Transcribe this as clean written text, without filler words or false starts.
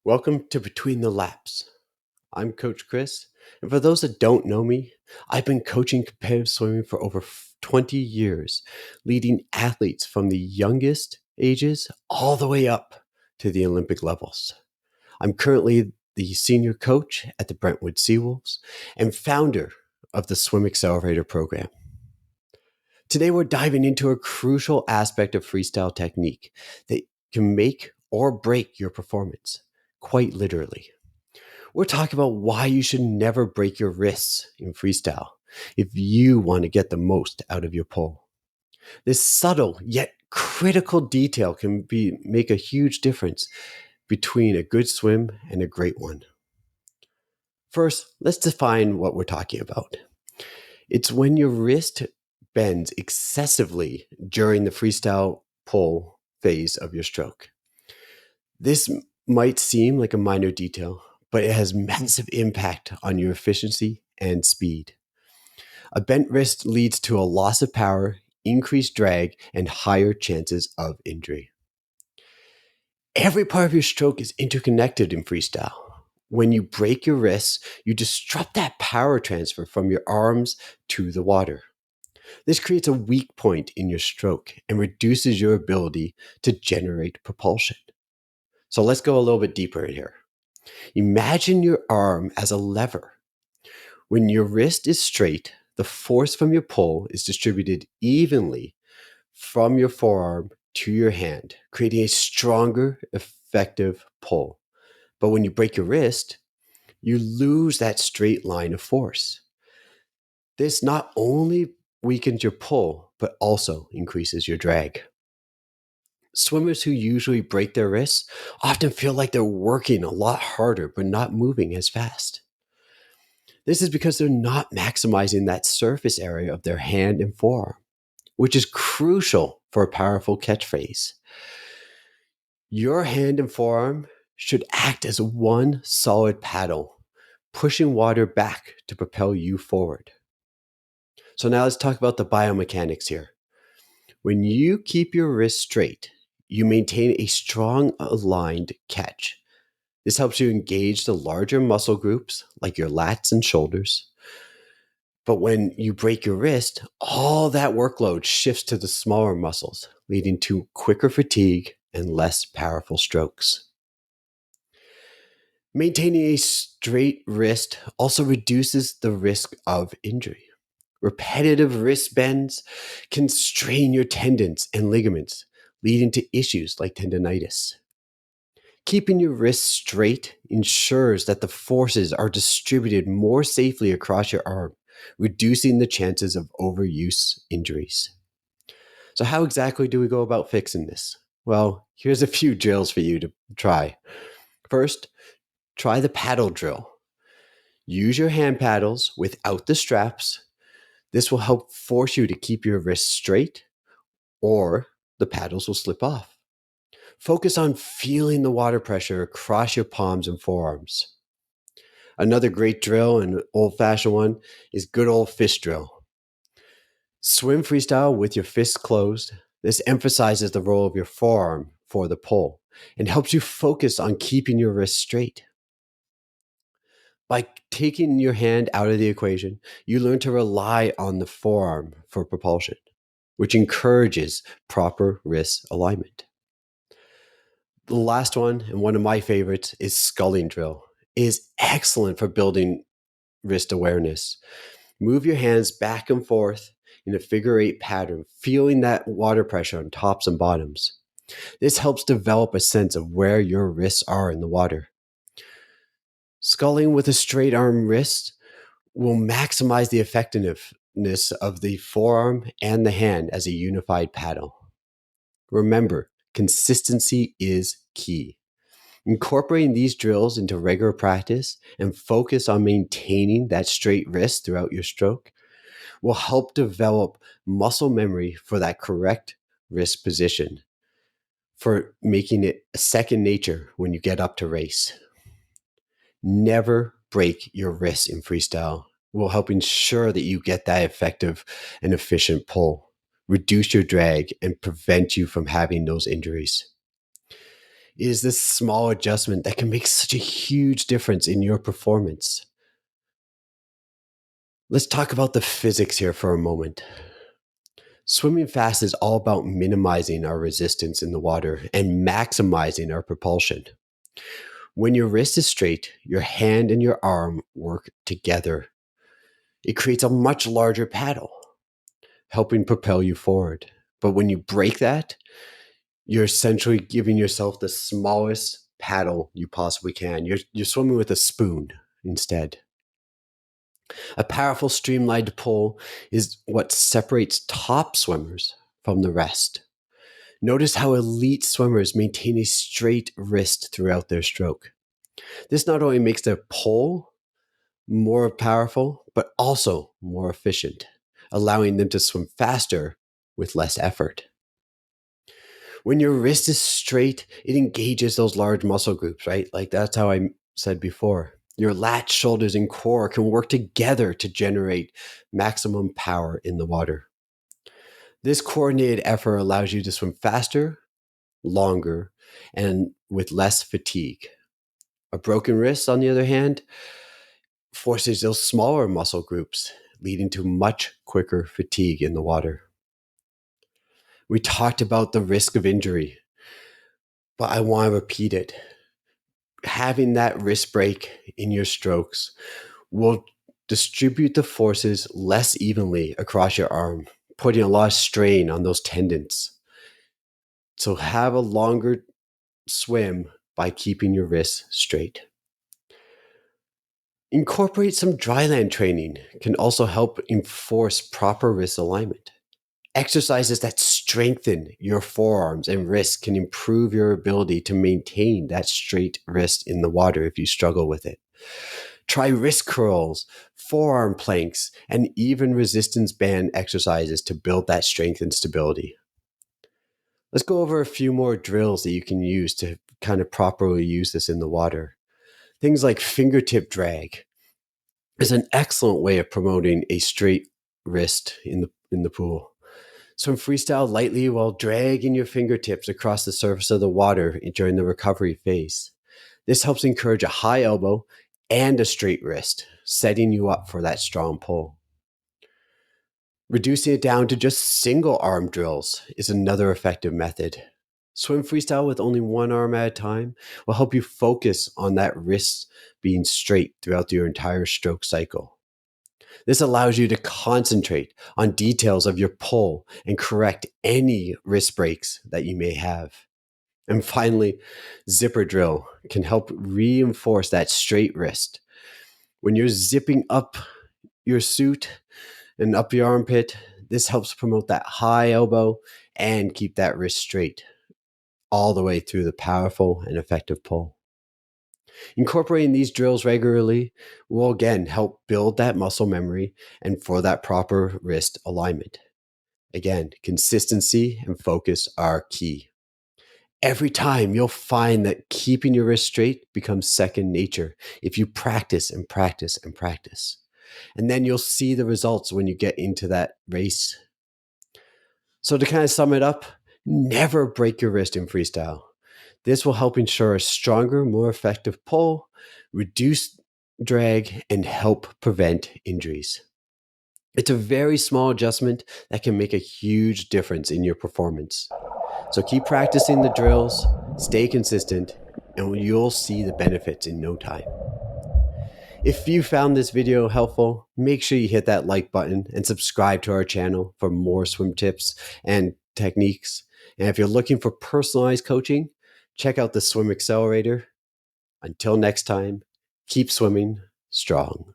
Welcome to Between the Laps. I'm Coach Chris, and for those that don't know me, I've been coaching competitive swimming for over 20 years, leading athletes from the youngest ages all the way up to the Olympic levels. I'm currently the senior coach at the Brentwood Seawolves and founder of the Swim Accelerator program. Today, we're diving into a crucial aspect of freestyle technique that can make or break your performance, quite literally. We're talking about why you should never break your wrists in freestyle if you want to get the most out of your pull. This subtle yet critical detail can make a huge difference between a good swim and a great one. First, let's define what we're talking about. It's when your wrist bends excessively during the freestyle pull phase of your stroke. This might seem like a minor detail, but it has massive impact on your efficiency and speed. A bent wrist leads to a loss of power, increased drag, and higher chances of injury. Every part of your stroke is interconnected in freestyle. When you break your wrists, you disrupt that power transfer from your arms to the water. This creates a weak point in your stroke and reduces your ability to generate propulsion. So let's go a little bit deeper in here. Imagine your arm as a lever. When your wrist is straight, the force from your pull is distributed evenly from your forearm to your hand, creating a stronger, effective pull. But when you break your wrist, you lose that straight line of force. This not only weakens your pull, but also increases your drag. Swimmers who usually break their wrists often feel like they're working a lot harder, but not moving as fast. This is because they're not maximizing that surface area of their hand and forearm, which is crucial for a powerful catch phase. Your hand and forearm should act as one solid paddle, pushing water back to propel you forward. So now let's talk about the biomechanics here. When you keep your wrist straight, you maintain a strong aligned catch. This helps you engage the larger muscle groups like your lats and shoulders. But when you break your wrist, all that workload shifts to the smaller muscles, leading to quicker fatigue and less powerful strokes. Maintaining a straight wrist also reduces the risk of injury. Repetitive wrist bends can strain your tendons and ligaments, leading to issues like tendonitis. Keeping your wrist straight ensures that the forces are distributed more safely across your arm, reducing the chances of overuse injuries. So, how exactly do we go about fixing this? Well, here's a few drills for you to try. First, try the paddle drill. Use your hand paddles without the straps. This will help force you to keep your wrists straight, or the paddles will slip off. Focus on feeling the water pressure across your palms and forearms. Another great drill, and old-fashioned one, is good old fist drill. Swim freestyle with your fists closed. This emphasizes the role of your forearm for the pull and helps you focus on keeping your wrists straight. By taking your hand out of the equation, you learn to rely on the forearm for propulsion, which encourages proper wrist alignment. The last one, and one of my favorites, is sculling drill. It is excellent for building wrist awareness. Move your hands back and forth in a figure eight pattern, feeling that water pressure on tops and bottoms. This helps develop a sense of where your wrists are in the water. Sculling with a straight arm wrist will maximize the effectiveness of the forearm and the hand as a unified paddle. Remember, consistency is key. Incorporating these drills into regular practice and focus on maintaining that straight wrist throughout your stroke will help develop muscle memory for that correct wrist position, for making it a second nature when you get up to race. Never break your wrist in freestyle. It will help ensure that you get that effective and efficient pull, reduce your drag, and prevent you from having those injuries. is this small adjustment that can make such a huge difference in your performance. Let's talk about the physics here for a moment. Swimming fast is all about minimizing our resistance in the water and maximizing our propulsion. When your wrist is straight, your hand and your arm work together. It creates a much larger paddle, helping propel you forward. But when you break that, you're essentially giving yourself the smallest paddle you possibly can. You're swimming with a spoon instead. A powerful streamlined pull is what separates top swimmers from the rest. Notice how elite swimmers maintain a straight wrist throughout their stroke. This not only makes their pull more powerful, but also more efficient, allowing them to swim faster with less effort. When your wrist is straight, it engages those large muscle groups, right? Like that's how I said before. Your lats, shoulders, and core can work together to generate maximum power in the water. This coordinated effort allows you to swim faster, longer, and with less fatigue. A broken wrist, on the other hand, forces those smaller muscle groups, leading to much quicker fatigue in the water. We talked about the risk of injury, but I want to repeat it. Having that wrist break in your strokes will distribute the forces less evenly across your arm, putting a lot of strain on those tendons. So have a longer swim by keeping your wrists straight. Incorporate some dryland training can also help enforce proper wrist alignment. Exercises that strengthen your forearms and wrists can improve your ability to maintain that straight wrist in the water if you struggle with it. Try wrist curls, forearm planks, and even resistance band exercises to build that strength and stability. Let's go over a few more drills that you can use to kind of properly use this in the water. Things like fingertip drag is an excellent way of promoting a straight wrist in the pool. Swim freestyle lightly while dragging your fingertips across the surface of the water during the recovery phase. This helps encourage a high elbow and a straight wrist, setting you up for that strong pull. Reducing it down to just single arm drills is another effective method. Swim freestyle with only one arm at a time will help you focus on that wrist being straight throughout your entire stroke cycle. This allows you to concentrate on details of your pull and correct any wrist breaks that you may have. And finally, zipper drill can help reinforce that straight wrist. When you're zipping up your suit and up your armpit, this helps promote that high elbow and keep that wrist straight all the way through the powerful and effective pull. Incorporating these drills regularly will again help build that muscle memory and for that proper wrist alignment. Again, consistency and focus are key. Every time you'll find that keeping your wrist straight becomes second nature if you practice and practice and practice. And then you'll see the results when you get into that race. So to kind of sum it up, never break your wrist in freestyle. This will help ensure a stronger, more effective pull, reduce drag, and help prevent injuries. It's a very small adjustment that can make a huge difference in your performance. So keep practicing the drills, stay consistent, and you'll see the benefits in no time. If you found this video helpful, make sure you hit that like button and subscribe to our channel for more swim tips and techniques. And if you're looking for personalized coaching, check out the Swim Accelerator. Until next time, keep swimming strong.